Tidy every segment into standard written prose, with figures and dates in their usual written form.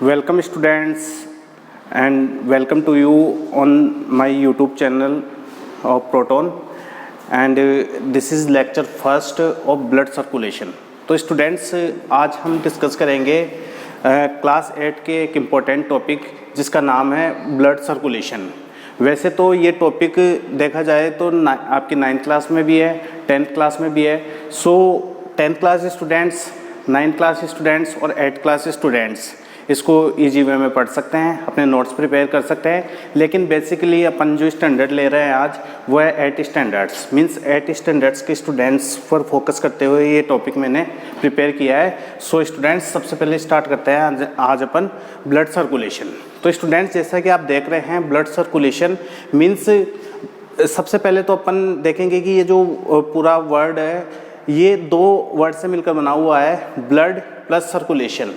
Welcome students and welcome to you on my YouTube channel of Proton and this is lecture first of blood circulation। तो students आज हम discuss करेंगे class 8 के एक important topic जिसका नाम है ब्लड सर्कुलेशन। वैसे तो ये टॉपिक देखा जाए तो आपकी 9th क्लास में भी है, 10th क्लास में भी है। सो 10th class students, 9th class students और 8th क्लास स्टूडेंट्स इसको इजी वे में पढ़ सकते हैं, अपने नोट्स प्रिपेयर कर सकते हैं। लेकिन बेसिकली अपन जो स्टैंडर्ड ले रहे हैं आज वो है 8 स्टैंडर्ड्स, मींस 8 स्टैंडर्ड्स के स्टूडेंट्स पर फोकस करते हुए ये टॉपिक मैंने प्रिपेयर किया है। सो स्टूडेंट्स सबसे पहले स्टार्ट करते हैं आज अपन ब्लड सर्कुलेशन। तो स्टूडेंट्स जैसा कि आप देख रहे हैं ब्लड सर्कुलेशन मीन्स सबसे पहले तो अपन देखेंगे कि ये जो पूरा वर्ड है ये 2 वर्ड से मिलकर बना हुआ है, ब्लड प्लस सर्कुलेशन।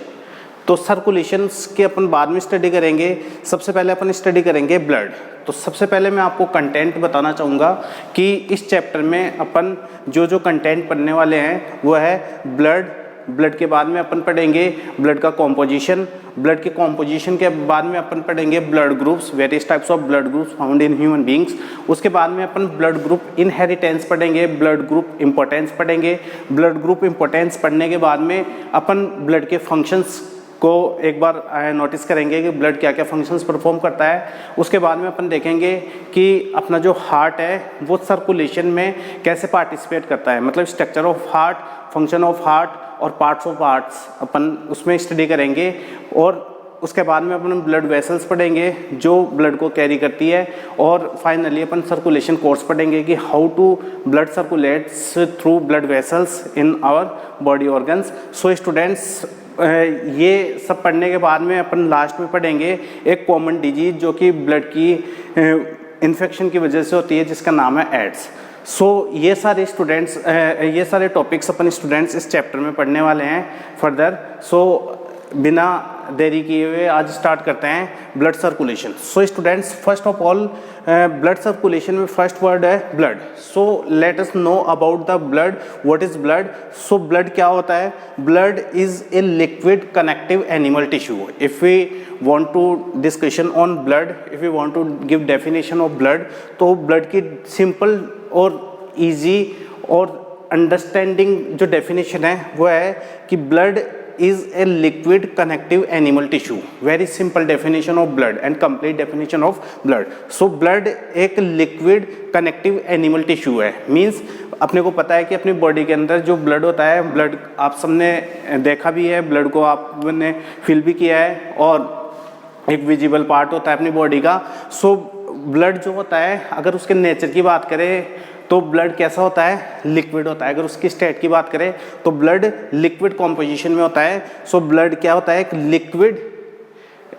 तो सर्कुलेशंस के अपन बाद में स्टडी करेंगे, सबसे पहले अपन स्टडी करेंगे ब्लड। तो सबसे पहले मैं आपको कंटेंट बताना चाहूँगा कि इस चैप्टर में अपन जो कंटेंट पढ़ने वाले हैं वो है ब्लड के बाद में अपन पढ़ेंगे ब्लड का कॉम्पोजिशन, ब्लड के कॉम्पोजिशन के बाद में अपन पढ़ेंगे blood groups, various types of blood groups found in human beings. उसके बाद में अपन ब्लड ग्रुप इनहेरिटेंस पढ़ेंगे, ब्लड ग्रुप इंपॉर्टेंस पढ़ेंगे। ब्लड ग्रुप इंपॉर्टेंस पढ़ने के बाद में अपन ब्लड के फंक्शंस को एक बार नोटिस करेंगे कि ब्लड क्या क्या फंक्शंस परफॉर्म करता है। उसके बाद में अपन देखेंगे कि अपना जो हार्ट है वो सर्कुलेशन में कैसे पार्टिसिपेट करता है, मतलब structure of heart, function of heart और पार्ट्स ऑफ हार्ट्स अपन उसमें स्टडी करेंगे। और उसके बाद में अपन ब्लड वेसल्स पढ़ेंगे जो ब्लड को कैरी करती है। और फाइनली अपन सर्कुलेशन कोर्स पढ़ेंगे कि how to blood circulates through blood vessels in our body organs. So students ये सब पढ़ने के बाद में अपन लास्ट में पढ़ेंगे एक कॉमन डिजीज जो कि ब्लड की इन्फेक्शन की वजह से होती है जिसका नाम है एड्स। सो ये सारे टॉपिक्स अपन स्टूडेंट्स इस चैप्टर में पढ़ने वाले हैं फर्दर। सो बिना देरी किए हुए आज स्टार्ट करते हैं blood circulation. So students first of all blood circulation में फर्स्ट वर्ड है blood. So let us know about the blood, what is blood. So blood क्या होता है? Blood is a liquid connective animal tissue. If we want to discussion on blood, if we want to give definition of blood, तो blood की simple और easy और understanding जो definition है वो है कि blood is a liquid connective animal tissue. Very simple definition of blood and complete definition of blood. So blood एक liquid connective animal tissue है, means अपने को पता है कि अपनी बॉडी के अंदर जो ब्लड होता है, ब्लड आप सबने देखा भी है, ब्लड को आपने फील भी किया है और एक विजिबल पार्ट होता है अपनी बॉडी का। सो ब्लड जो होता है अगर उसके नेचर की बात करें तो ब्लड कैसा होता है? लिक्विड होता है। अगर उसकी स्टेट की बात करें तो ब्लड लिक्विड कॉम्पोजिशन में होता है। सो ब्लड क्या होता है? एक लिक्विड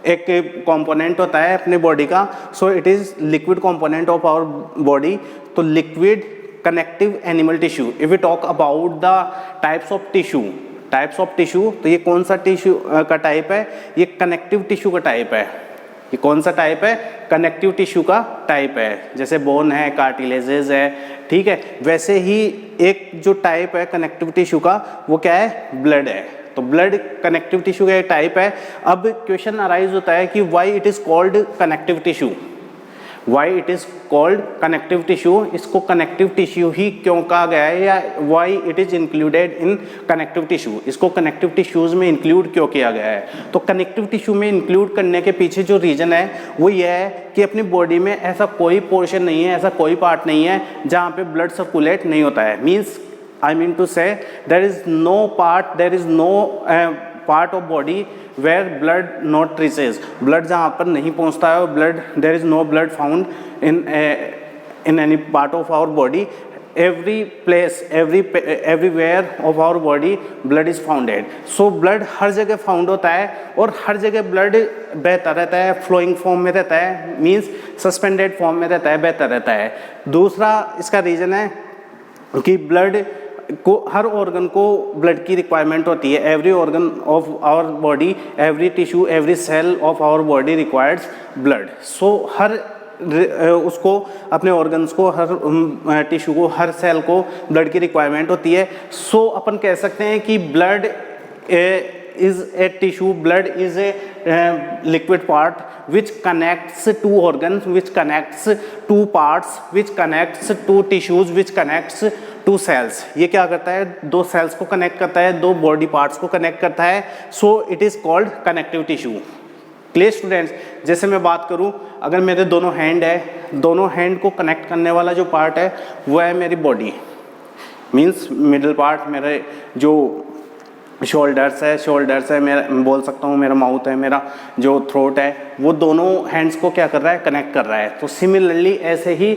एक कंपोनेंट होता है अपने बॉडी का। So it is liquid component of our body. तो liquid connective animal tissue. If we talk about the types of tissue, तो ये कौन सा टिश्यू का टाइप है? ये कनेक्टिव टिश्यू का टाइप है। ये कौन सा टाइप है? कनेक्टिव टिश्यू का टाइप है। जैसे बोन है, कार्टिलेजेस है, ठीक है, वैसे ही एक जो टाइप है कनेक्टिव टिश्यू का वो क्या है? ब्लड है। तो ब्लड कनेक्टिव टिश्यू का एक टाइप है। अब क्वेश्चन अराइज होता है कि why it is called connective tissue, why it is called connective tissue. इसको कनेक्टिव टिश्यू ही क्यों कहा गया है, या why it is included in connective tissue, इसको कनेक्टिव टिश्यूज में इंक्लूड क्यों किया गया है? तो कनेक्टिव टिश्यू में इंक्लूड करने के पीछे जो रीजन है वो ये है कि अपनी बॉडी में ऐसा कोई पोर्शन नहीं है, ऐसा कोई पार्ट नहीं है जहाँ पे ब्लड सर्कुलेट नहीं होता है। Means I mean to say there is no part of body where blood not reaches, blood जहाँ पर नहीं पहुँचता है blood, there is no blood found in any part of our body. Every place everywhere of our body blood is founded. So blood हर जगह found होता है और हर जगह ब्लड बहता रहता है, फ्लोइंग फॉर्म में रहता है, मीन्स सस्पेंडेड फॉर्म में रहता है, बहता रहता है। दूसरा इसका रीज़न है कि ब्लड को हर ऑर्गन को ब्लड की रिक्वायरमेंट होती है। Every organ of our body, every tissue, every cell of our body requires blood. So हर उसको अपने ऑर्गन्स को, हर टिश्यू को, हर सेल को ब्लड की रिक्वायरमेंट होती है। सो अपन कह सकते हैं कि blood is a tissue, blood is a liquid part which connects two organs, which connects two parts, which connects two tissues, which connects two cells. ये क्या करता है, दो सेल्स को कनेक्ट करता है, दो बॉडी पार्ट्स को कनेक्ट करता है. So it is called connective tissue. Clear students? जैसे मैं बात करूं, अगर मेरे दोनों हैंड है, दोनों हैंड को कनेक्ट करने वाला जो पार्ट है वो है मेरी बॉडी, मीन्स मिडिल पार्ट, मेरे जो शोल्डर्स है, मेरा बोल सकता हूँ मेरा माउथ है, मेरा जो थ्रोट है, वो दोनों हैंड्स को क्या कर रहा है, कनेक्ट कर रहा है. तो सिमिलरली ऐसे ही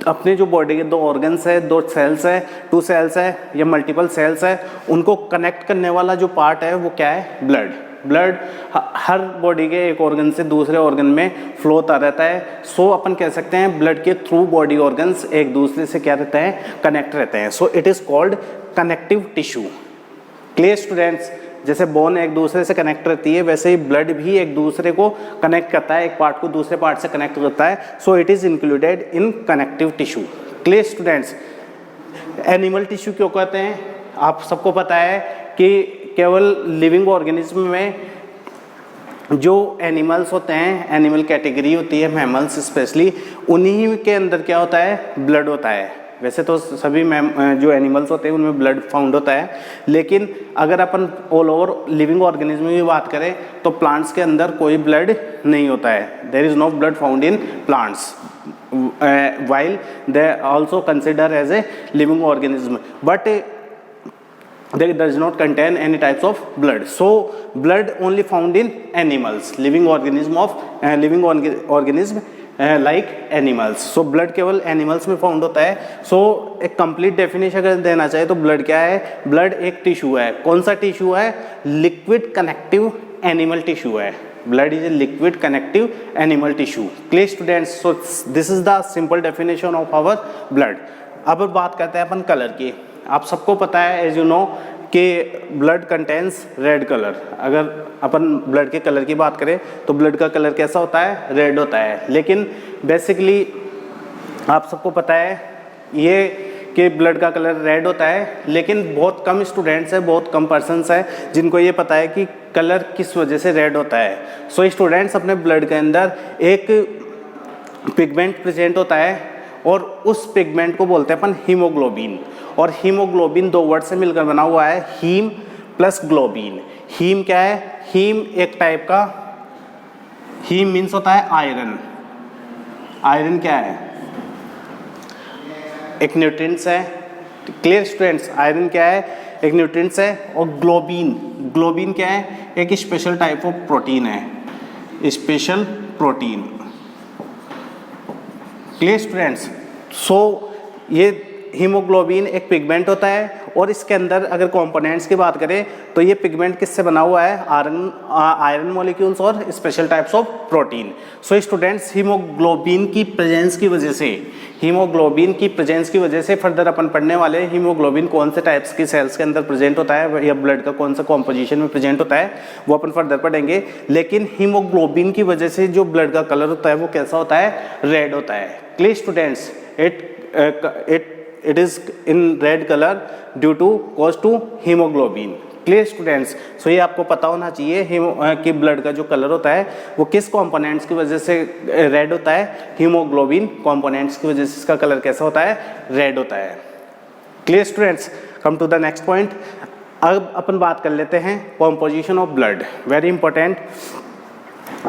अपने जो बॉडी के दो ऑर्गन्स है, दो सेल्स है, टू सेल्स है या मल्टीपल सेल्स है, उनको कनेक्ट करने वाला जो पार्ट है वो क्या है, ब्लड. ब्लड हर बॉडी के एक ऑर्गन से दूसरे ऑर्गन में फ्लो होता रहता है. सो अपन कह सकते हैं ब्लड के थ्रू बॉडी ऑर्गन्स एक दूसरे से क्या रहते हैं, कनेक्ट रहते हैं. So it is called connective tissue. Clear students? जैसे बोन एक दूसरे से कनेक्ट रहती है, वैसे ही ब्लड भी एक दूसरे को कनेक्ट करता है, एक पार्ट को दूसरे पार्ट से कनेक्ट करता है. So it is included in connective tissue. Clear students? Animal tissue क्यों कहते हैं? आप सबको पता है कि केवल लिविंग ऑर्गेनिज्म में जो एनिमल्स होते हैं, एनिमल कैटेगरी होती है, मैमल्स स्पेशली, उन्हीं के अंदर क्या होता है, ब्लड होता है. वैसे तो सभी जो एनिमल्स होते हैं उनमें ब्लड फाउंड होता है, लेकिन अगर अपन ऑल ओवर लिविंग ऑर्गेनिज्म की बात करें तो प्लांट्स के अंदर कोई ब्लड नहीं होता है. There is no blood found in plants while they also consider as a living organism, but they does not contain any types of blood. So blood only found in animals, living organism like animals. So blood केवल animals में found होता है. So एक complete definition अगर देना चाहे तो blood क्या है, ब्लड एक टिश्यू है. कौन सा टिश्यू है, लिक्विड कनेक्टिव एनिमल टिश्यू है. Blood is a liquid connective animal tissue. Clear students? So this is the simple definition of our blood. अब बात करते हैं अपन कलर की. आप सबको पता है एज यू नो कि ब्लड कंटेन्स रेड कलर. अगर अपन ब्लड के कलर की बात करें तो ब्लड का कलर कैसा होता है, रेड होता है. लेकिन बेसिकली आप सबको पता है ये कि ब्लड का कलर रेड होता है, लेकिन बहुत कम स्टूडेंट्स हैं, बहुत कम पर्सन्स हैं जिनको ये पता है कि कलर किस वजह से रेड होता है. सो स्टूडेंट्स, अपने ब्लड के अंदर एक पिगमेंट प्रेजेंट होता है और उस पिगमेंट को बोलते हैं अपन हीमोग्लोबिन. और हीमोग्लोबिन दो वर्ड से मिलकर बना हुआ है, हीम प्लस ग्लोबिन. हीम क्या है, हीम एक टाइप का, हीम मीन्स होता है आयरन. आयरन क्या है, एक न्यूट्रिएंट्स है. Clear students? आयरन क्या है, एक न्यूट्रिएंट्स है. और ग्लोबिन, ग्लोबिन क्या है, एक स्पेशल टाइप ऑफ प्रोटीन है, special protein. Clear students? So ये हीमोग्लोबिन एक पिगमेंट होता है और इसके अंदर अगर कंपोनेंट्स की बात करें तो ये पिगमेंट किससे बना हुआ है, आयरन मॉलिक्यूल्स और special types of protein. So students, haemoglobin की प्रेजेंस की वजह से फर्दर अपन पढ़ने वाले हीमोग्लोबिन कौन से टाइप्स की सेल्स के अंदर प्रेजेंट होता है या ब्लड का कौन सा कॉम्पोजिशन में प्रेजेंट होता है वो अपन फर्दर पढ़ेंगे. लेकिन हीमोग्लोबिन की वजह से जो ब्लड का कलर होता है वो कैसा होता है, रेड होता है. Clear students? it is in red color due to cause to hemoglobin. Clear students? So ये आपको पता होना चाहिए कि ब्लड का जो कलर होता है वो किस कंपोनेंट्स की वजह से रेड होता है, हीमोग्लोबिन कंपोनेंट्स की वजह से इसका कलर कैसा होता है, रेड होता है. Clear students? Come to the next point. अब अपन बात कर लेते हैं composition of blood. Very important.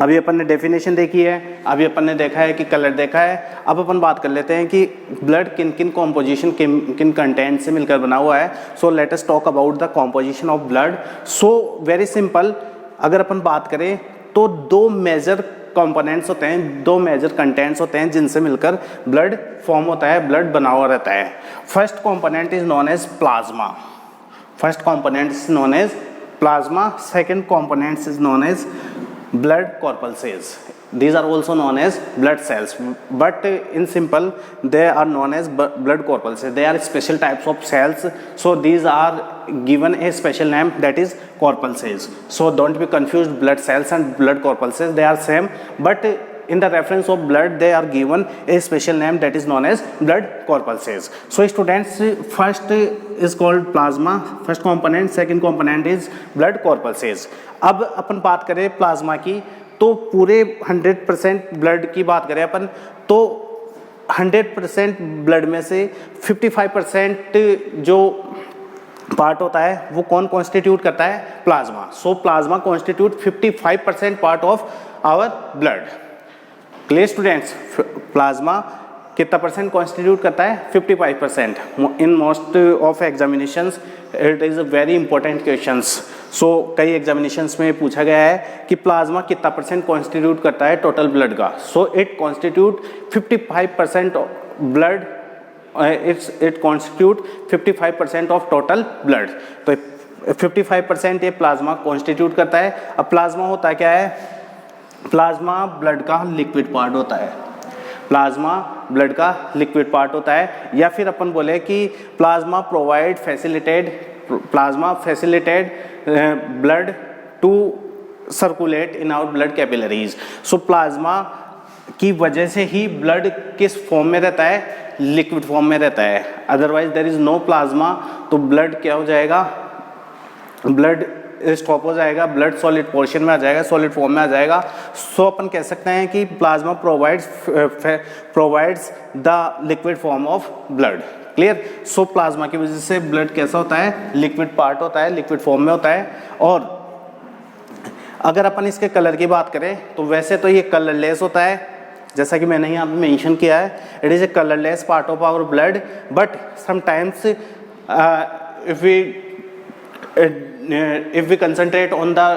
अभी अपन ने डेफिनेशन देखी है, अभी अपन ने देखा है कि कलर देखा है. अब अपन बात कर लेते हैं कि ब्लड किन किन कॉम्पोजिशन, किन कंटेंट से मिलकर बना हुआ है. सो let us talk about the composition of blood. So very simple, अगर अपन बात करें तो दो मेजर कंपोनेंट्स होते हैं, दो मेजर कंटेंट्स होते हैं जिनसे मिलकर ब्लड फॉर्म होता है, ब्लड बना हुआ रहता है. First component is known as plasma. First component is known as plasma. Second component is known as blood corpuscles. These are also known as blood cells, but in simple they are known as blood corpuscles. They are special types of cells, so these are given a special name, that is corpuscles. So don't be confused, blood cells and blood corpuscles, they are same, but in the reference of blood they are given a special name that is known as blood corpuscles. So students, first is called plasma, first component, second component is blood corpuscles. अब अपन बात करें plasma की, तो पूरे 100% blood की बात करें अपन, तो 100% ब्लड में से 55% जो पार्ट होता है वो कौन कॉन्स्टिट्यूट करता है? Plasma. So plasma constitute 55% part of our blood. Clear students? Plasma कितना परसेंट कॉन्स्टिट्यूट करता है? 55%. In most of examinations it is a very important questions. So कई एग्जामिनेशंस में पूछा गया है कि प्लाज्मा कितना परसेंट कॉन्स्टिट्यूट करता है टोटल ब्लड का. So it constitute 55% blood, it constitute 55% of total blood. तो 55% ये प्लाज्मा कॉन्स्टिट्यूट करता है. अब प्लाज्मा होता क्या है? प्लाज्मा ब्लड का लिक्विड पार्ट होता है. प्लाज्मा ब्लड का लिक्विड पार्ट होता है, या फिर अपन बोले कि plasma facilitated blood to circulate in our blood capillaries. So plasma की वजह से ही ब्लड किस फॉर्म में रहता है? लिक्विड फॉर्म में रहता है. Otherwise there is no plasma, तो ब्लड क्या हो जाएगा? ब्लड स्टॉप हो जाएगा, ब्लड सॉलिड पोर्शन में आ जाएगा, सॉलिड फॉर्म में आ जाएगा. सो अपन कह सकते हैं कि plasma provides the liquid form of blood. Clear? So plasma की वजह से ब्लड कैसा होता है? लिक्विड पार्ट होता है, लिक्विड फॉर्म में होता है. और अगर अपन इसके कलर की बात करें तो वैसे तो ये कलरलेस होता है, जैसा कि मैंने यहाँ पे मेंशन किया है. It is a colourless part of our blood, but sometimes if we concentrate on the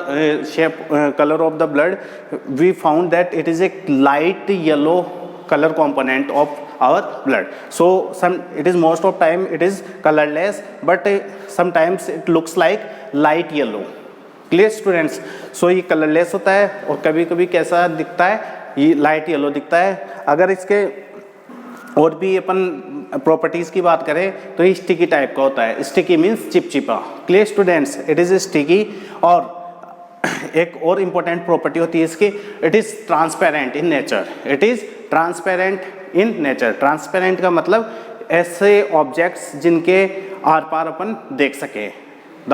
color of the blood, we found that it is a light yellow color component of our blood. So it is most of time it is colorless, but sometimes it looks like light yellow. Clear students? So ये colorless होता है और कभी कभी कैसा दिखता है? ये लाइट येलो दिखता है. अगर इसके और भी अपन प्रॉपर्टीज़ की बात करें तो ये स्टिकी टाइप का होता है. स्टिकी मीन्स चिपचिपा. Clear students? It is sticky. और एक और इम्पोर्टेंट प्रॉपर्टी होती है इसकी, it is transparent in nature. It is transparent in nature. Transparent का मतलब ऐसे ऑब्जेक्ट्स जिनके आर पार अपन देख सकें. The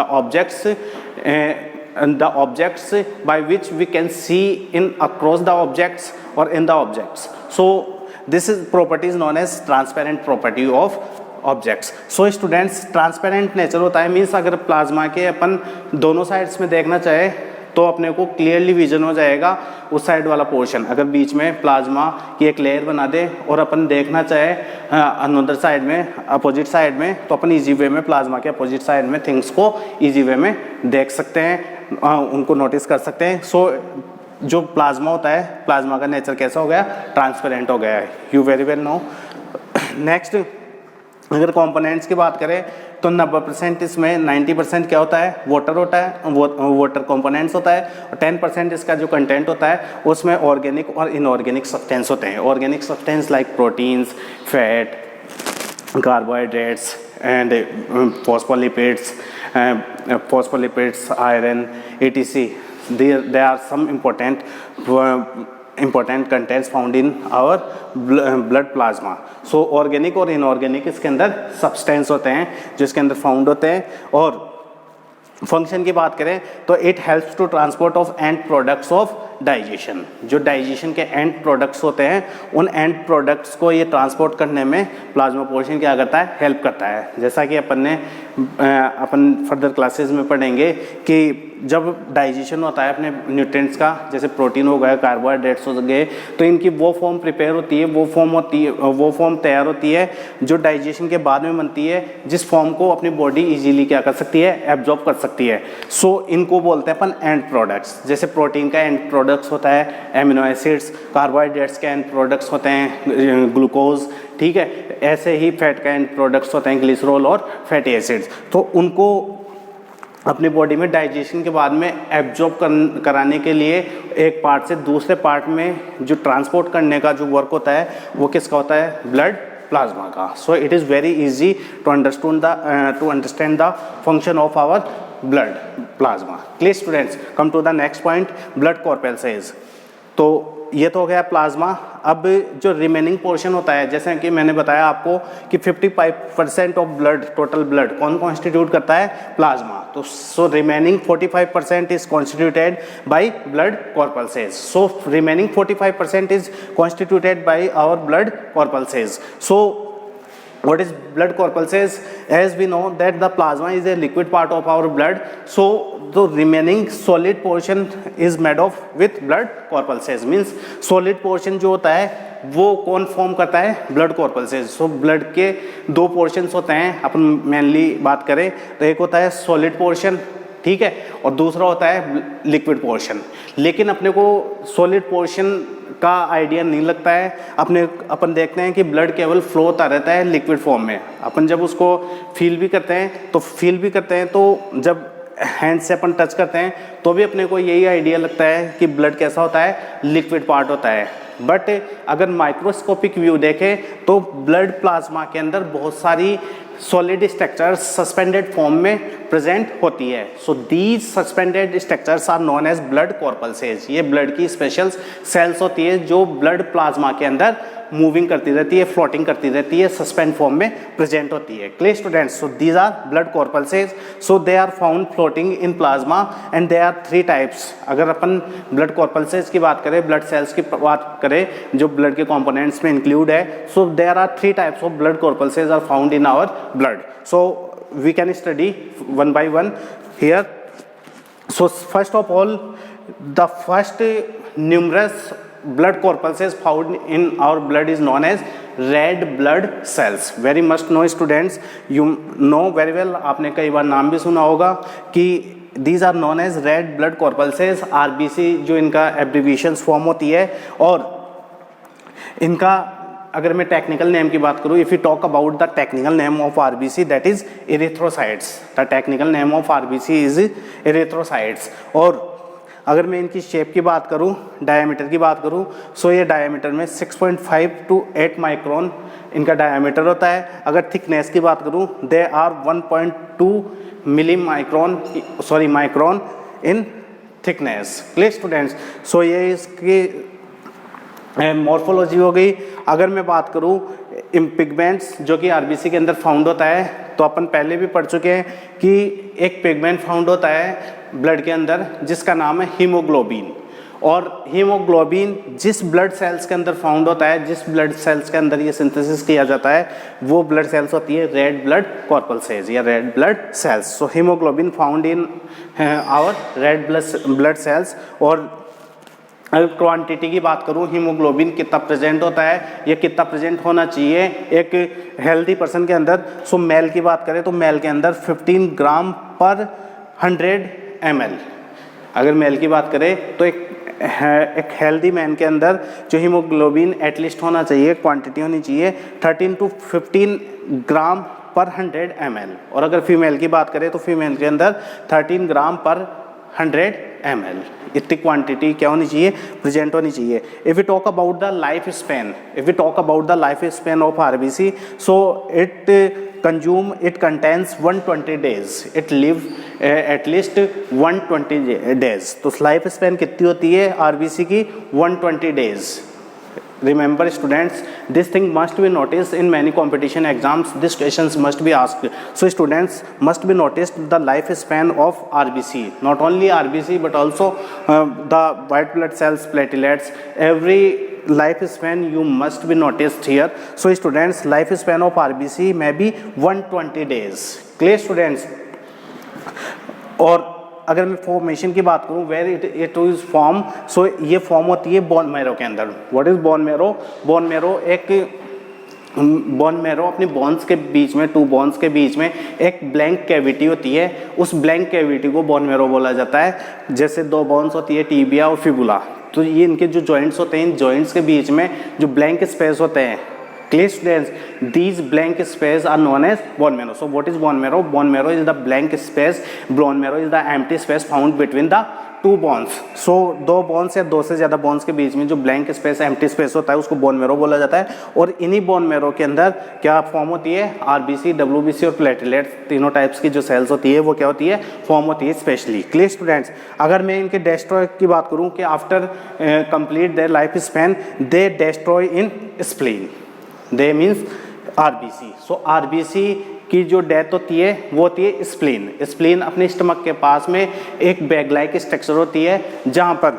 objects by which we can see in across the objects or in the objects. So this is property is known as transparent property of objects. So students, transparent nature होता है means अगर plasma के अपन दोनों sides में देखना चाहे तो अपने को क्लियरली विजन हो जाएगा उस साइड वाला पोर्शन. अगर बीच में प्लाज्मा की एक लेयर बना दे और अपन देखना चाहे अनदर साइड में, अपोजिट साइड में, तो अपन इजी वे में प्लाज्मा के अपोजिट साइड में थिंग्स को इजी वे में देख सकते हैं, उनको नोटिस कर सकते हैं. सो जो प्लाज्मा होता है, प्लाज्मा का नेचर कैसा हो गया? ट्रांसपेरेंट हो गया है. You very well know. Next, अगर कंपोनेंट्स की बात करें तो 90% इसमें 90% क्या होता है? वाटर होता है, वाटर कंपोनेंट्स होता है. और 10% इसका जो कंटेंट होता है उसमें ऑर्गेनिक और इनऑर्गेनिक सब्सटेंस होते हैं. Organic substance like proteins, fat, carbohydrates and phospholipids, iron, etc. There are some important contents found in our blood plasma. So organic और inorganic इसके अंदर substance होते हैं जो इसके अंदर फाउंड होते हैं. और फंक्शन की बात करें तो it helps to transport of end products of digestion. जो डाइजेशन के एंड प्रोडक्ट्स होते हैं उन एंड प्रोडक्ट्स को ये ट्रांसपोर्ट करने में प्लाज्मा पोर्शन क्या करता है? हेल्प करता है. जैसा कि अपन फर्दर क्लासेस में पढ़ेंगे कि जब डाइजेशन होता है अपने न्यूट्रिएंट्स का, जैसे प्रोटीन हो गया, कार्बोहाइड्रेट्स हो गए, तो इनकी वो फॉर्म प्रिपेयर होती है, वो फॉर्म तैयार होती है जो डाइजेशन के बाद में बनती है, जिस फॉर्म को अपनी बॉडी इजीली क्या कर सकती है? एब्जॉर्ब कर सकती है. सो इनको बोलते हैं अपन एंड प्रोडक्ट्स. जैसे प्रोटीन का एंड प्रोडक्ट्स होता है एमिनो एसिड्स, कार्बोहाइड्रेट्स के एंड प्रोडक्ट्स होते हैं ग्लूकोज. ठीक है, ऐसे ही फैट का एंड प्रोडक्ट्स होते हैं ग्लिसरॉल और फैटी एसिड्स. तो उनको अपनी बॉडी में डाइजेशन के बाद में एब्जॉर्ब कराने के लिए एक पार्ट से दूसरे पार्ट में जो ट्रांसपोर्ट करने का जो वर्क होता है वो किसका होता है? ब्लड प्लाज्मा का. So it is very easy to understand the function of our blood plasma. Please students, come to the next point, blood corpuscles. तो ये तो हो गया प्लाज्मा। अब जो रिमेनिंग पोर्शन होता है, जैसे कि मैंने बताया आपको कि 55% ऑफ ब्लड, टोटल ब्लड कौन कॉन्स्टिट्यूट करता है? प्लाज्मा। तो so remaining 45% is constituted by blood corpuscles. So remaining 45% is constituted by our blood corpuscles. So what is blood corpuscles? As we know that the plasma is a liquid part of our blood, so the remaining solid portion is made of with blood corpuscles, means solid portion जो होता है वो कौन form करता है? Blood corpuscles. So blood के दो portions होते हैं, अपन मेनली बात करें तो एक होता है सॉलिड पोर्शन, ठीक है, और दूसरा होता है लिक्विड पोर्शन। लेकिन अपने को सॉलिड पोर्शन का आइडिया नहीं लगता है, अपन देखते हैं कि ब्लड केवल फ्लो होता रहता है लिक्विड फॉर्म में। अपन जब उसको फील भी करते हैं तो जब हैंड से अपन टच करते हैं तो भी अपने को यही आइडिया लगता है कि ब्लड कैसा होता है? लिक्विड पार्ट होता है। बट अगर माइक्रोस्कोपिक व्यू देखें तो ब्लड प्लाज्मा के अंदर बहुत सारी सॉलिड स्ट्रक्चर्स सस्पेंडेड फॉर्म में प्रेजेंट होती है। So these suspended structures are known as blood corpuscles. ये ब्लड की स्पेशल सेल्स होती है जो ब्लड प्लाज्मा के अंदर मूविंग करती रहती है, फ्लोटिंग करती रहती है, सस्पेंड फॉर्म में प्रेजेंट होती है। Clear students? So these are blood corpuscles. So they are found floating in plasma and they are 3 types. अगर अपन ब्लड कॉर्पल्सेस की बात करें, ब्लड सेल्स की बात करें जो ब्लड के कंपोनेंट्स में इंक्लूड है, so there are 3 types of blood corpuscles are found in our blood. So we can study one by one here. So first of all, the first numerous blood corpuscles found in our blood is known as red blood cells. Very must know students, you know very well, आपने कई बार नाम भी सुना होगा कि these are known as red blood corpuscles, RBC जो इनका abbreviations form होती है। और इनका अगर मैं टेक्निकल नेम की बात करूं, if you talk about the technical name of RBC, that is erythrocytes. The technical name of RBC is erythrocytes. और अगर मैं इनकी शेप की बात करूं, डायमीटर की बात करूं, सो ये डायमीटर में 6.5 to 8 माइक्रोन इनका डायमीटर होता है। अगर थिकनेस की बात करूं, they are 1.2 milli micron in thickness. Clear students? So ये इसकी मॉर्फोलॉजी हो गई। अगर मैं बात करूं पिगमेंट्स जो कि आरबीसी के अंदर फाउंड होता है, तो अपन पहले भी पढ़ चुके हैं कि एक पिगमेंट फाउंड होता है ब्लड के अंदर जिसका नाम है हीमोग्लोबिन। और हीमोग्लोबिन जिस ब्लड सेल्स के अंदर फाउंड होता है, जिस ब्लड सेल्स के अंदर ये सिंथेसिस किया जाता है, वो ब्लड सेल्स होती है रेड ब्लड कॉर्पल्सेस या red blood cells. So haemoglobin found in our red blood cells. और अगर क्वांटिटी की बात करूं, हीमोग्लोबिन कितना प्रेजेंट होता है या कितना प्रेजेंट होना चाहिए एक हेल्दी पर्सन के अंदर। सो मेल की बात करें तो मेल के अंदर 15 ग्राम पर 100 ml। अगर मेल की बात करें तो एक हेल्दी मैन के अंदर जो हीमोग्लोबिन एटलीस्ट होना चाहिए, क्वांटिटी होनी चाहिए 13 to 15 ग्राम पर 100 ml। और अगर फीमेल की बात करें तो फीमेल के अंदर 13 ग्राम पर 100 ml। इतनी क्वांटिटी क्या होनी चाहिए? प्रेजेंट होनी चाहिए। If you talk about the life span of RBC, so it contains 120 days, it live at least 120 days। तो लाइफ स्पेन कितनी होती है आरबीसी की? 120 days। Remember students, this thing must be noticed in many competition exams. These questions must be asked. So students must be noticed the lifespan of RBC. Not only RBC but also the white blood cells, platelets. Every lifespan you must be noticed here. So students, lifespan of RBC may be 120 days. Clear students? और अगर मैं formation की बात करूं, where it is form, सो ये form होती है bone marrow के अंदर। What is bone marrow? Bone marrow अपनी बोन्स के बीच में, 2 बोन्स के बीच में एक ब्लैंक कैविटी होती है। उस ब्लैंक कैविटी को बोन मैरो बोला जाता है। जैसे 2 बोन्स होती है, टीबिया और फिबुला, तो ये इनके जो जॉइंट्स होते हैं, इन जॉइंट्स के बीच में जो ब्लैंक स्पेस होते हैं, clear students, these blank space are known as bone marrow. So what is bone marrow? Bone marrow is the blank space, bone marrow is the empty space found between the 2 bonds, so 2 bonds या 2 से ज़्यादा bonds के बीच में जो blank space empty space होता है उसको bone marrow बोला जाता है। और इन्हीं बोन मैरो के अंदर क्या फॉर्म होती है, आरबीसी, डब्ल्यूबीसी और प्लेटलेट्स, तीनों टाइप्स की जो सेल्स होती है वो क्या होती है, फॉर्म होती है स्पेशली। क्लियर स्टूडेंट्स, अगर मैं इनके डेस्ट्रॉय की बात करूँ कि after complete their life span they destroy in spleen, they means RBC. So RBC की जो डेथ होती है वो होती है स्प्लीन। स्प्लीन अपने स्टमक के पास में एक बैग लाइक स्ट्रक्चर होती है जहाँ पर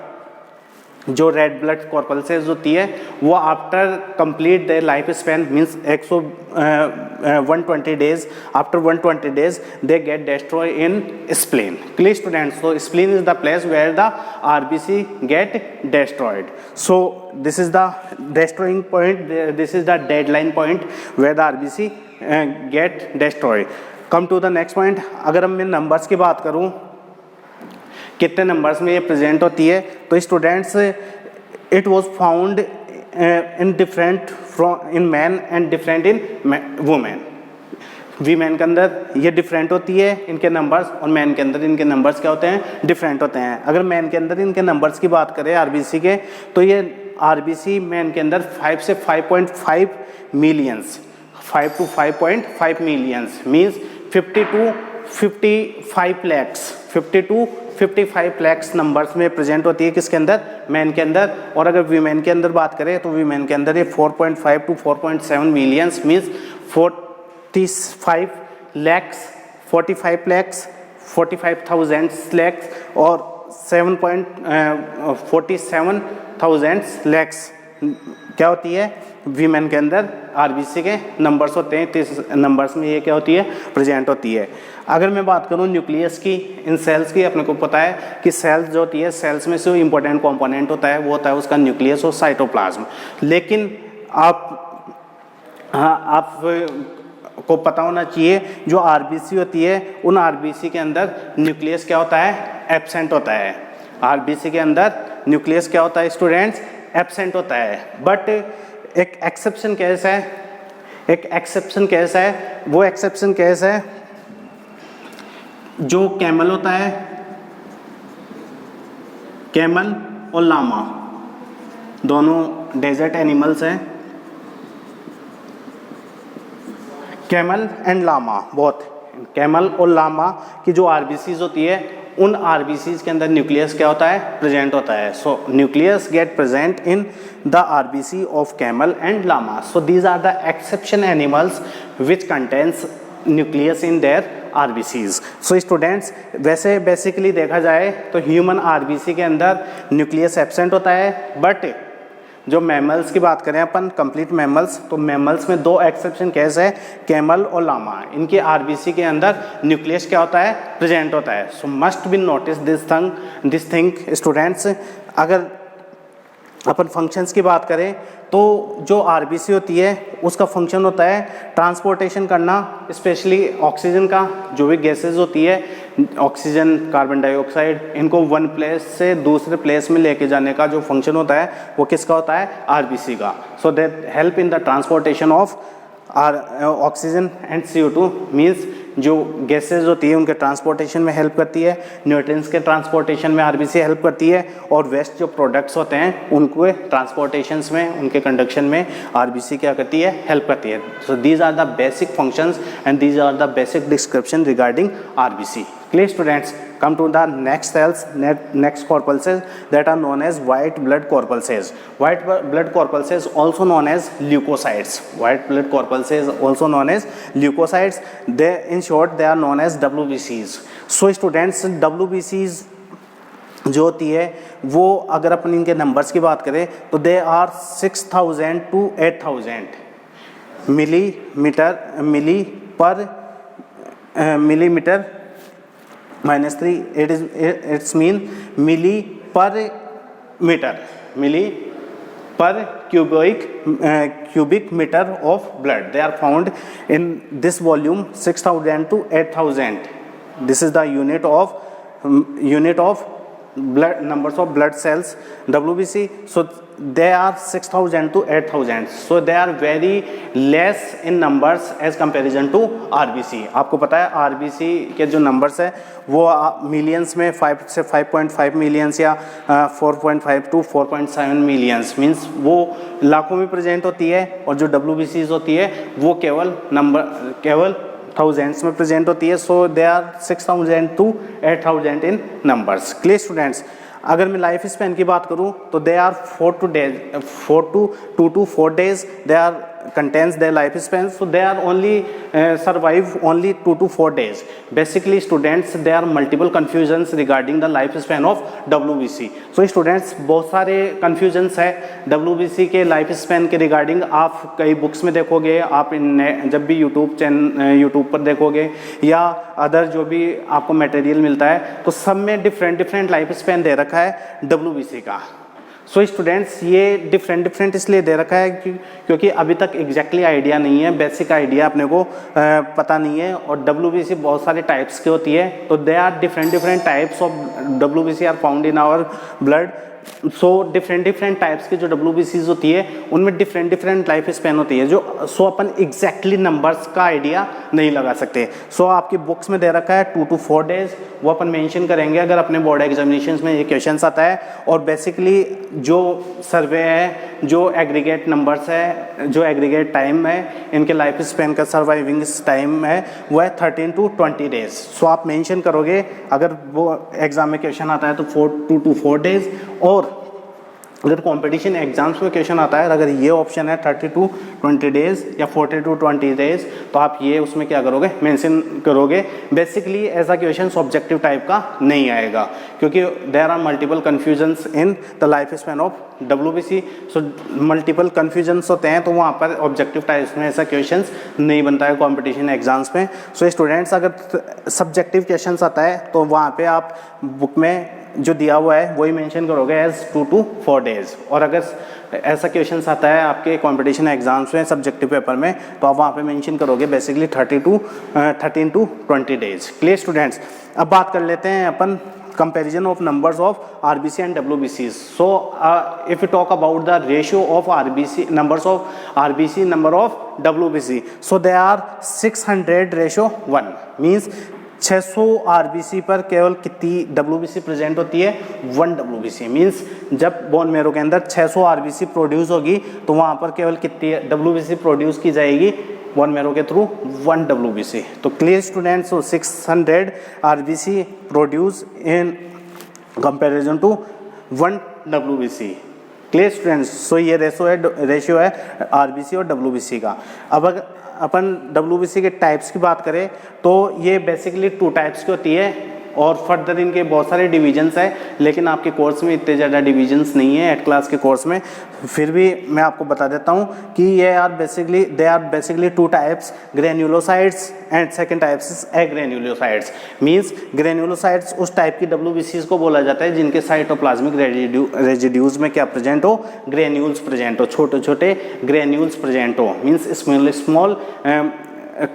जो रेड ब्लड कॉर्पल्सेस होती है वो after complete their life span means 120 days, after 120 days they get destroy in spleen. Clear students, so spleen is the place where the RBC get destroyed. So this is the destroying point, this is the deadline point where the RBC get destroy. Come to the next point, अगर हम numbers की बात करूं कितने numbers में ये present होती है, तो students it was found in different from in man and different in women. Women के अंदर ये डिफरेंट होती है इनके नंबर्स, और मैन के अंदर इनके नंबर्स क्या होते हैं, डिफरेंट होते हैं। अगर मैन के अंदर इनके नंबर्स की बात करें आरबीसी के, तो ये आरबीसी मैन के अंदर 5 से 5.5 millions, 5 to 5.5 millions means 50 to 55 lakhs, 50 to 55 lakhs numbers में प्रेजेंट होती है किसके अंदर, मैन के अंदर। और अगर वीमेन के अंदर बात करें तो वीमेन के अंदर ये 4.5 to 4.7 millions means 45 lakhs, 45 lakhs, 45,000 lakhs और 47,000 लैक्स क्या होती है, वीमेन के अंदर आरबीसी के नंबर्स होते हैं। 30 नंबर्स में ये क्या होती है, प्रेजेंट होती है। अगर मैं बात करूँ न्यूक्लियस की, इन सेल्स की, अपने को पता है कि सेल्स जो होती है, सेल्स में से इंपॉर्टेंट कंपोनेंट होता है वो होता है उसका न्यूक्लियस और साइटोप्लाज्म। लेकिन आप को पता होना चाहिए जो आरबीसी होती है उन आरबीसी के अंदर न्यूक्लियस क्या होता है, एब्सेंट होता है। आरबीसी के अंदर न्यूक्लियस क्या होता है स्टूडेंट्स, एब्सेंट होता है। बट एक एक्सेप्शन केस है, एक एक्सेप्शन केस है, वो एक्सेप्शन केस है जो कैमल होता है, कैमल और लामा दोनों डेजर्ट एनिमल्स हैं, camel and llama both, camel और लामा की जो आरबीसीज होती है उन आरबीसीज के अंदर न्यूक्लियस क्या होता है, प्रेजेंट होता है। So nucleus get present in the RBC of camel and llama. So these are the exception animals which contains nucleus in their RBCs. So students, वैसे बेसिकली देखा जाए तो ह्यूमन आरबीसी के अंदर न्यूक्लियस एब्सेंट होता है। बट जो mammals की बात करें अपन, कंप्लीट मैमल्स, तो मैमल्स में 2 एक्सेप्शन केस है, कैमल और लामा। इनके आरबीसी के अंदर न्यूक्लियस क्या होता है, प्रेजेंट होता है। सो must be notice this thing students. अगर अपन फंक्शंस की बात करें तो जो आरबीसी होती है उसका फंक्शन होता है ट्रांसपोर्टेशन करना, स्पेशली ऑक्सीजन का, जो भी गैसेस होती है ऑक्सीजन, कार्बन डाइऑक्साइड, इनको वन प्लेस से दूसरे प्लेस में लेके जाने का जो फंक्शन होता है वो किसका होता है, आरबीसी का। So that help in the transportation of oxygen and CO2 means जो गैसेज होती है उनके ट्रांसपोर्टेशन में हेल्प करती है, न्यूट्रिएंट्स के ट्रांसपोर्टेशन में आरबीसी हेल्प करती है, और वेस्ट जो प्रोडक्ट्स होते हैं उनको ट्रांसपोर्टेशंस में, उनके कंडक्शन में आरबीसी क्या करती है, हेल्प करती है। So these are the basic functions and these are the basic description regarding RBC. Clear students, come to the next cells, next corpuscles that are known as white blood corpuscles. White blood corpuscles also known as leukocytes. White blood corpuscles also known as leukocytes. They, in short, they are known as WBCs. So students, WBCs जो होती है वो अगर अपन इनके numbers की बात करें तो they are 6,000 to 8,000 millimetre -3, it's mean milli per meter, milli per cubic meter of blood. They are found in this volume 6,000 to 8,000. This is the unit of blood numbers of blood cells WBC, so they are 6,000 to 8,000, so they are very less in numbers as comparison to RBC. आपको पता है RBC के जो numbers है वो millions में 5 से 5.5 millions या 4.5 to 4.7 millions, means वो लाखों में प्रेजेंट होती है, और जो WBCs होती है वो केवल थाउजेंड्स में प्रेजेंट होती है. So they are 6,000 to 8,000 in numbers. Clear students. अगर मैं लाइफ स्पैन की बात करूं तो they are 4 to 2 to 4 days they are contains their lifespan, so they are only survive only 2 to 4 days. Basically students, there are multiple confusions regarding the lifespan of WBC. So students, बहुत सारे confusions है WBC के lifespan के regarding. आप कई books में देखोगे, आप जब भी YouTube पर देखोगे या अदर जो भी आपको मटेरियल मिलता है तो सब में डिफरेंट लाइफ स्पैन दे रखा है WBC का. सो स्टूडेंट्स, ये डिफरेंट इसलिए दे रखा है क्योंकि अभी तक एग्जैक्टली आइडिया नहीं है, बेसिक आइडिया अपने को पता नहीं है. और WBC बहुत सारे टाइप्स की होती है, तो they are different types of WBC are found in our blood. So different types की जो WBCs होती है उनमें डिफरेंट लाइफ स्पैन होती है, जो सो अपन एग्जैक्टली नंबर्स का आइडिया नहीं लगा सकते. सो आपकी बुक्स में दे रखा है 2 to 4 days, वो अपन मेंशन करेंगे अगर अपने बोर्ड एग्जामिनेशंस में ये क्वेश्चंस आता है. और बेसिकली जो सर्वे है, जो एग्रीगेट नंबर्स है, जो एग्रीगेट टाइम है, इनके लाइफ स्पैन का सर्वाइविंग टाइम है वो है 13 to 20 days. सो आप मेंशन करोगे अगर वो एग्जाम में क्वेश्चन आता है तो 2 to 4 days. और अगर कंपटीशन एग्जाम्स में क्वेश्चन आता है, अगर ये ऑप्शन है 30 to 20 days या 40 to 20 days, तो आप ये उसमें क्या करोगे, मेंशन करोगे. बेसिकली ऐसा क्वेश्चन ऑब्जेक्टिव टाइप का नहीं आएगा क्योंकि there are multiple confusions in the life span of WBC. So multiple confusions होते हैं तो वहाँ पर ऑब्जेक्टिव टाइप्स में ऐसा क्वेश्चन नहीं बनता है कॉम्पिटिशन एग्जाम्स में. सो स्टूडेंट्स, अगर सब्जेक्टिव क्वेश्चन आता है तो वहाँ पर आप बुक में जो दिया हुआ है वही मेंशन करोगे एज 2 to 4 days. और अगर ऐसा क्वेश्चन आता है आपके कंपटीशन एग्जाम्स में सब्जेक्टिव पेपर में तो आप वहाँ पे मेंशन करोगे basically 13 to 20 days. Clear students. अब बात कर लेते हैं अपन comparison of numbers of RBC and WBCs. So if we talk about the ratio of RBC, numbers of RBC, number of WBC, so they are 600:1, means 600 RBC पर केवल कितनी WBC present होती है, 1 WBC. मीन्स जब bone marrow के अंदर 600 RBC produce होगी तो वहाँ पर केवल कितनी WBC प्रोड्यूस की जाएगी, बोन मैरो के थ्रू 1 WBC. तो clear students, 600 RBC produce in comparison to 1 WBC. Clear students. So ये रेशियो है RBC और WBC का. अब अगर अपन WBC के टाइप्स की बात करें तो ये बेसिकली 2 टाइप्स की होती है और फर्दर इनके बहुत सारे डिवीजन्स हैं, लेकिन आपके कोर्स में इतने ज़्यादा डिवीजन्स नहीं है 8 क्लास के कोर्स में. फिर भी मैं आपको बता देता हूँ कि they are basically 2 types, granulocytes and second types agranulocytes. Means granulocytes उस टाइप की WBCs को बोला जाता है जिनके साइटोप्लाज्मिक रेजिड्यूज में क्या प्रेजेंट हो, ग्रेन्यूल्स प्रेजेंट हो, छोटे ग्रेन्यूल्स प्रेजेंट हो. मीन्स स्मॉल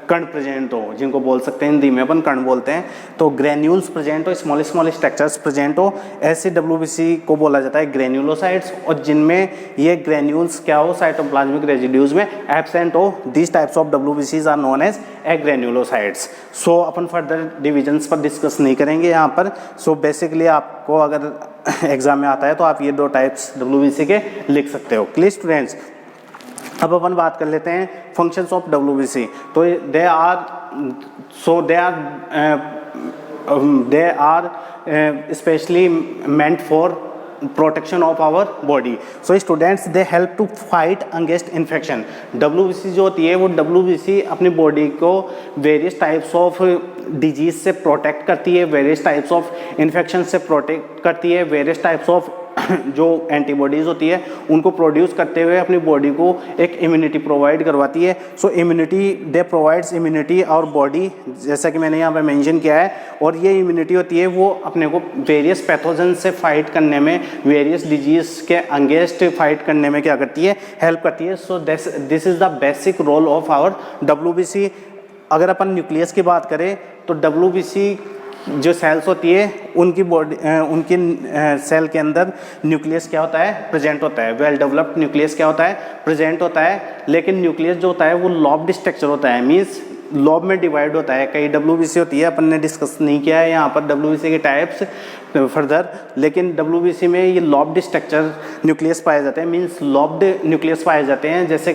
कण प्रेजेंट हो, जिनको बोल सकते हैं हिंदी में अपन कण बोलते हैं. तो ग्रेन्यूल्स प्रेजेंट हो, स्मॉल स्ट्रक्चर्स प्रेजेंट हो, ऐसे WBC को बोला जाता है ग्रेन्युलोसाइड्स. और जिनमें ये ग्रेन्यूल्स क्या हो, साइटोप्लाज्मिक रेजिड्यूज में एब्सेंट हो, this types of WBCs are known as agranulocytes. So अपन फर्दर डिविजन्स पर डिस्कस नहीं करेंगे यहाँ पर. सो बेसिकली आपको अगर एग्जाम में आता है तो आप ये 2 टाइप्स WBC के लिख सकते हो. Clear students. अब अपन बात कर लेते हैं फंक्शंस ऑफ WBC. तो they are specially meant for protection of our body. So students, they help to fight against infection. WBC जो होती है वो WBC अपनी बॉडी को वेरियस टाइप्स ऑफ डिजीज से प्रोटेक्ट करती है, वेरियस टाइप्स ऑफ इन्फेक्शन से प्रोटेक्ट करती है, वेरियस टाइप्स ऑफ जो एंटीबॉडीज़ होती है उनको प्रोड्यूस करते हुए अपनी बॉडी को एक इम्यूनिटी प्रोवाइड करवाती है. सो इम्यूनिटी, दे प्रोवाइड्स इम्यूनिटी और बॉडी, जैसा कि मैंने यहाँ पे मेंशन किया है. और ये इम्यूनिटी होती है वो अपने को वेरियस पैथोजन से फाइट करने में, वेरियस डिजीज के अगेंस्ट फाइट करने में क्या करती है, हेल्प करती है. So this is the basic role of our WBC. अगर अपन न्यूक्लियस की बात करें तो WBC जो सेल्स होती है उनकी बॉडी उनकी सेल के अंदर न्यूक्लियस क्या होता है, प्रेजेंट होता है। वेल डेवलप्ड न्यूक्लियस क्या होता है, प्रेजेंट होता है। लेकिन न्यूक्लियस जो होता है वो लॉब्ड स्ट्रक्चर होता है, मीन्स लॉब में डिवाइड होता है। कई डब्ल्यूबीसी होती है, अपन ने डिस्कस नहीं किया है यहाँ पर डब्ल्यूबीसी के टाइप्स फर्दर, लेकिन डब्ल्यूबीसी में ये लॉब्ड स्ट्रक्चर न्यूक्लियस पाए जाते हैं, मीन्स लॉब्ड न्यूक्लियस पाए जाते हैं। जैसे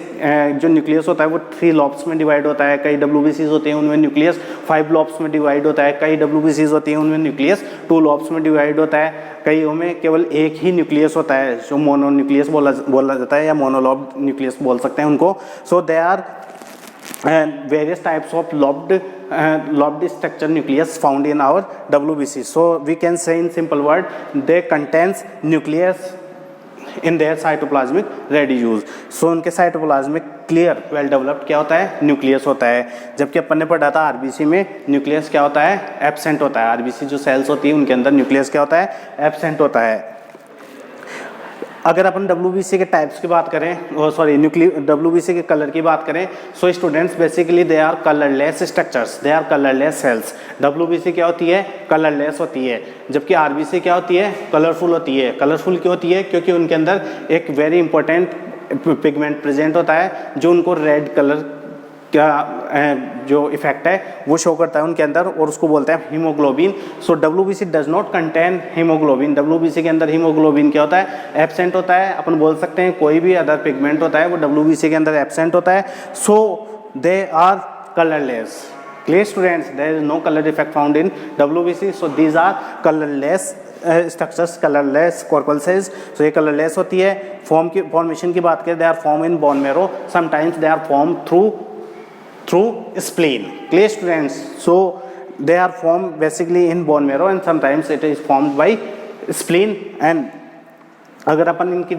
जो न्यूक्लियस होता है वो 3 लॉब्स में डिवाइड होता है। कई डब्ल्यूबीसीज होते हैं उनमें न्यूक्लियस 5 लॉब्स में डिवाइड होता है। कई डब्ल्यूबीसीज होती हैं उनमें न्यूक्लियस 2 लॉब्स में डिवाइड होता है। कईयों में केवल एक ही न्यूक्लियस होता है जो मोनो न्यूक्लियस बोला जाता है या मोनोलॉब्ड न्यूक्लियस बोल सकते हैं उनको। So they are various types of lobbed structure nucleus found in our WBC. So we can say in simple word, they contains nucleus in their cytoplasmic residues. So उनके cytoplasmic clear well developed क्या होता है, nucleus होता है। जबकि अपन ने पढ़ा था आरबीसी में न्यूक्लियस क्या होता है, एब्सेंट होता है। आरबीसी जो सेल्स होती है उनके अंदर न्यूक्लियस क्या होता है, एब्सेंट होता है। अगर अपन डब्ल्यूबीसी के टाइप्स की बात करें, डब्ल्यूबीसी के कलर की बात करें, so students basically they are colourless structures, they are colourless cells. WBC क्या होती है, कलरलेस होती है। जबकि आरबीसी क्या होती है, कलरफुल होती है। कलरफुल क्यों होती है, क्योंकि उनके अंदर एक वेरी इंपॉर्टेंट पिगमेंट प्रेजेंट होता है जो उनको रेड कलर क्या जो इफेक्ट है वो शो करता है उनके अंदर, और उसको बोलते हैं haemoglobin. So WBC does not contain haemoglobin. WBC के अंदर हीमोग्लोबिन क्या होता है, एब्सेंट होता है। अपन बोल सकते हैं कोई भी अदर पिगमेंट होता है वो डब्ल्यूबीसी के अंदर एब्सेंट होता है। So they are colourless. Clear students, there is no colour effect found in WBC. So these are colourless structures, colourless corpuscles. So ये कलरलेस होती है। फॉर्मेशन की बात करें, they are form in bone marrow, sometimes they are form through spleen. Clear students? So they are formed basically in bone marrow and sometimes it is formed by spleen. And अगर अपन इनकी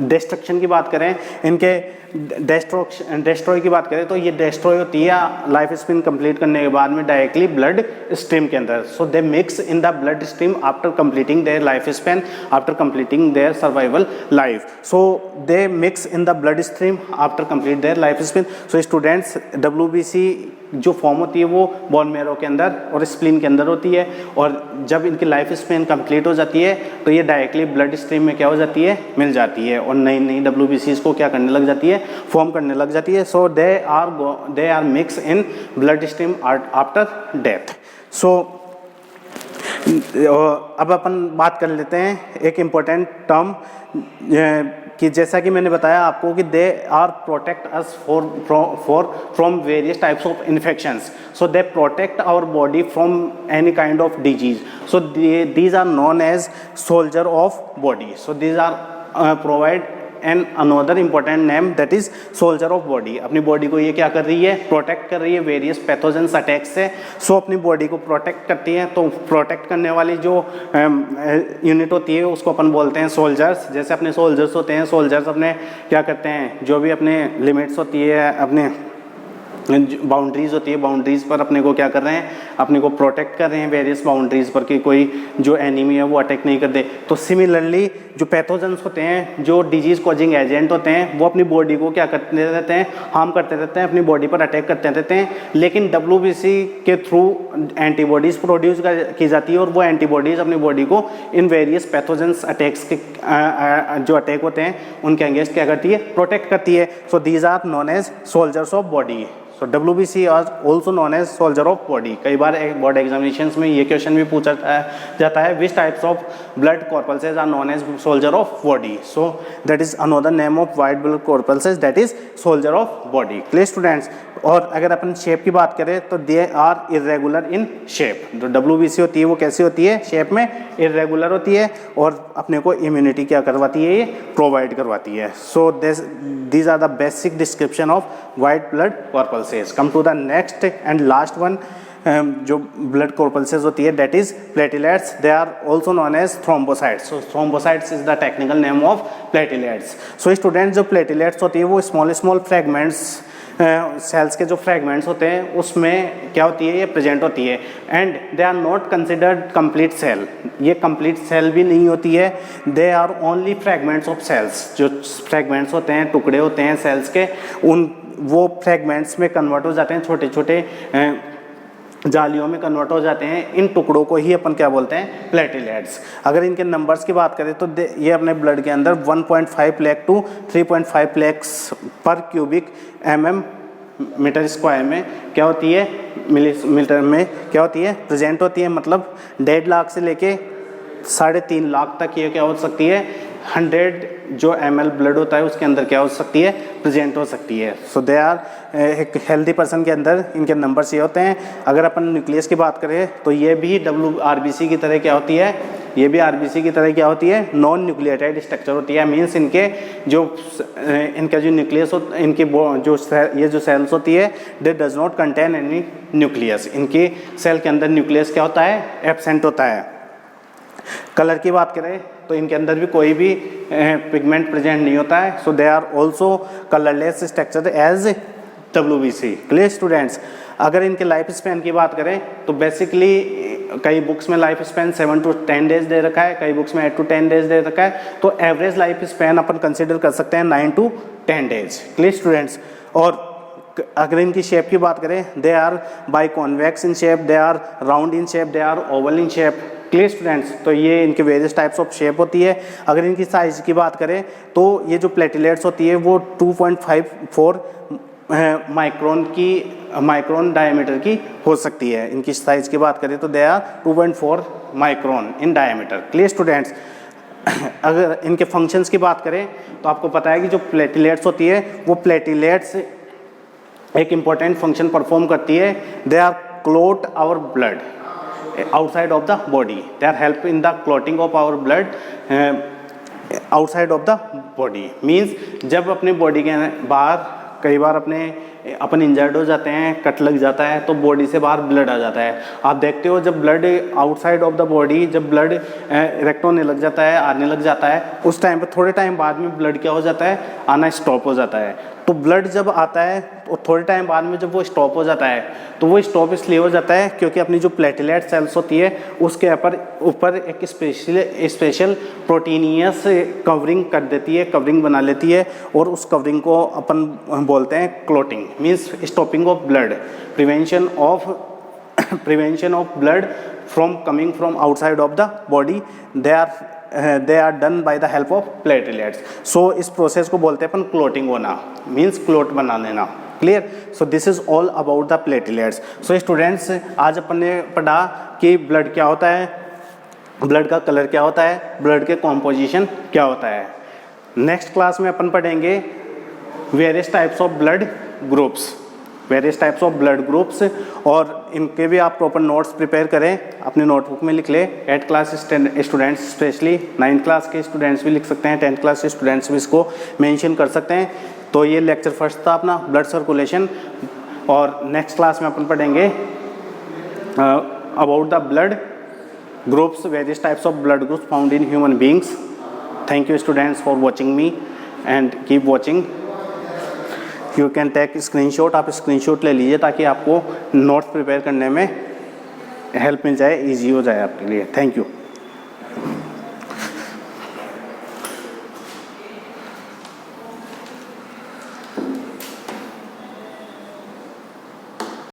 destruction की बात करें, इनके destroy की बात करें, तो ये डेस्ट्रॉय होती है लाइफ स्पेन कंप्लीट करने के बाद में डायरेक्टली ब्लड स्ट्रीम के अंदर। So they mix in the blood stream after completing their life span, after completing their survival life. So they mix in the blood stream after complete their life span. So students, WBC जो form होती है वो bone marrow के अंदर और spleen के अंदर होती है, और जब इनकी लाइफ स्पेन कंप्लीट हो जाती है तो ये डायरेक्टली ब्लड स्ट्रीम में क्या हो जाती है, मिल जाती है, और नई नई डब्ल्यूबीसीज को क्या करने लग जाती है, फॉर्म करने लग जाती है। So they are mix in blood stream after death. So अब अपन बात कर लेते हैं एक इम्पोर्टेंट टर्म कि जैसा कि मैंने बताया आपको कि they are protect us from various types of infections. So they protect our body from any kind of disease. So these are known as soldier of body. So these are provide and another important name that is soldier of body. अपनी body को ये क्या कर रही है, protect कर रही है वेरियस पैथोजेंस अटैक से। सो अपनी बॉडी को प्रोटेक्ट करती है, तो प्रोटेक्ट करने वाली जो यूनिट होती है उसको अपन बोलते हैं सोल्जर्स। जैसे अपने सोल्जर्स होते हैं, सोल्जर्स अपने क्या करते हैं, जो भी अपने लिमिट्स होती है, अपने बाउंड्रीज होती है, बाउंड्रीज पर अपने को क्या कर रहे हैं, अपने को प्रोटेक्ट कर रहे हैं वेरियस बाउंड्रीज पर कि कोई जो एनिमी है वो अटैक नहीं कर दे। तो सिमिलरली जो पैथोजेंस होते हैं, जो डिजीज कॉजिंग एजेंट होते हैं, वो अपनी बॉडी को क्या करते रहते हैं, हार्म करते रहते हैं, अपनी बॉडी पर अटैक करते रहते हैं। लेकिन डब्ल्यूबीसी के थ्रू एंटीबॉडीज़ प्रोड्यूस की जाती है, और वो एंटीबॉडीज़ अपनी बॉडी को इन वेरियस पैथोजेंस अटैक्स के जो अटैक होते हैं उनके अगेंस्ट क्या करती है, प्रोटेक्ट करती है। So these are known as soldiers of body. So WBC are also known as soldier of body. कई बार बोर्ड एग्जामिनेशंस में ये क्वेश्चन भी पूछा जाता है, which types of blood corpuscles are known as soldier of body. So that is another name of white blood corpuscles, that is soldier of body. Clear students? और अगर अपन शेप की बात करें तो they are irregular in shape. जो WBC होती है वो कैसी होती है, शेप में इरेगुलर होती है, और अपने को इम्यूनिटी क्या करवाती है, ये प्रोवाइड करवाती है। So these are the basic description of white blood corpuscles. Come to the next and last one, जो ब्लड कॉर्पल्सेज होती है, that is platelets. They are also known as thrombocytes. So thrombocytes is the technical name of platelets. So students, जो platelets होती है वो small fragments, sales के जो fragments होते हैं उसमें क्या होती है, ये प्रेजेंट होती है, and they are not considered complete cell. ये कंप्लीट सेल भी नहीं होती है, they are only fragments of cells. जो फ्रेगमेंट्स होते हैं, टुकड़े होते हैं सेल्स के, वो फ्रेगमेंट्स में कन्वर्ट हो जाते हैं, छोटे छोटे जालियों में कन्वर्ट हो जाते हैं। इन टुकड़ों को ही अपन क्या बोलते हैं, प्लेटलेट्स। अगर इनके नंबर्स की बात करें तो ये अपने ब्लड के अंदर 1.5 लाख टू 3.5 लाख पर क्यूबिक mm मीटर स्क्वायर में क्या होती है, मिलीमीटर में क्या होती है, प्रेजेंट होती है। मतलब 1.5 लाख से लेके 3.5 लाख तक ये क्या हो सकती है, 100 जो ml ब्लड होता है उसके अंदर क्या हो सकती है, प्रेजेंट हो सकती है। सो दे आर, एक हेल्दी पर्सन के अंदर इनके नंबर्स ये होते हैं। अगर अपन न्यूक्लियस की बात करें तो ये भी WRBC की तरह क्या होती है, ये भी RBC की तरह क्या होती है, नॉन न्यूक्लियोटाइड स्ट्रक्चर होती है। मीन्स इनके जो इनका जो न्यूक्लियस हो, इनकी ये जो सेल्स होती है, दे does not contain any nucleus. इनकी सेल के अंदर न्यूक्लियस क्या होता है, एब्सेंट होता है। कलर की बात करें तो इनके अंदर भी कोई भी पिगमेंट प्रेजेंट नहीं होता है। So they are also colourless structure as WBC। Clear students. अगर इनके लाइफ स्पैन की बात करें तो बेसिकली कई बुक्स में लाइफ स्पैन 7 to 10 डेज दे रखा है, कई बुक्स में 8 to 10 डेज दे रखा है। तो एवरेज लाइफ स्पैन अपन कंसिडर कर सकते हैं 9 to 10 डेज। Clear students. और अगर इनकी शेप की बात करें, they are biconvex in shape, they are round in shape, they are oval in shape. Clear students. तो ये इनके वेरियस टाइप्स ऑफ शेप होती है। अगर इनकी साइज की बात करें तो ये जो प्लेटलेट्स होती है वो 2.54 माइक्रोन डायमीटर की हो सकती है। इनकी साइज की बात करें तो they are 2.4 micron in diameter. Clear students. अगर इनके फंक्शंस की बात करें तो आपको पता है कि जो प्लेटलेट्स होती है वो प्लेटलेट्स एक इम्पॉर्टेंट फंक्शन परफॉर्म करती है। They are clot our blood outside of the body. They are help in the clotting of our blood outside of the body. Means जब अपने बॉडी के बाहर कई बार अपन इंजर्ड हो जाते हैं, कट लग जाता है तो बॉडी से बाहर ब्लड आ जाता है। आप देखते हो जब blood outside of the body, जब ब्लड इरेक्ट होने लग जाता है, आने लग जाता है, उस टाइम पे थोड़े टाइम बाद में ब्लड क्या हो जाता है, आना स्टॉप हो जाता है। तो ब्लड जब आता है तो थोड़े टाइम बाद में जब वो स्टॉप हो जाता है तो वो स्टॉप इसलिए हो जाता है क्योंकि अपनी जो प्लेटलेट सेल्स होती है उसके ऊपर एक स्पेशल प्रोटीनियस कवरिंग कर देती है, कवरिंग बना लेती है। और उस कवरिंग को अपन बोलते हैं clotting. Means stopping of blood, prevention of blood from coming from outside of the body. They are done by the help of platelets. So इस प्रोसेस को बोलते हैं अपन क्लोटिंग होना, मीन्स क्लोट बना लेना। Clear. So this is all about the platelets. So students, आज अपन ने पढ़ा कि ब्लड क्या होता है, ब्लड का कलर क्या होता है, ब्लड के कॉम्पोजिशन क्या होता है। नेक्स्ट क्लास में अपन पढ़ेंगे various types of blood groups, various types of blood groups. और इनके भी आप प्रॉपर नोट्स प्रिपेयर करें, अपने नोटबुक में लिख लें। 8th class students specially, 9th class के स्टूडेंट्स भी लिख सकते हैं, 10th क्लास के स्टूडेंट्स भी इसको मेंशन कर सकते हैं। तो ये लेक्चर फर्स्ट था अपना ब्लड सर्कुलेशन। और नेक्स्ट क्लास में अपन पढ़ेंगे about the blood groups, various types of blood groups found in human beings. Thank you students for watching me and keep watching. You can take screenshot, आप screenshot ले लीजिए ताकि आपको notes prepare करने में हेल्प मिल जाए, ईजी हो जाए आपके लिए। Thank you.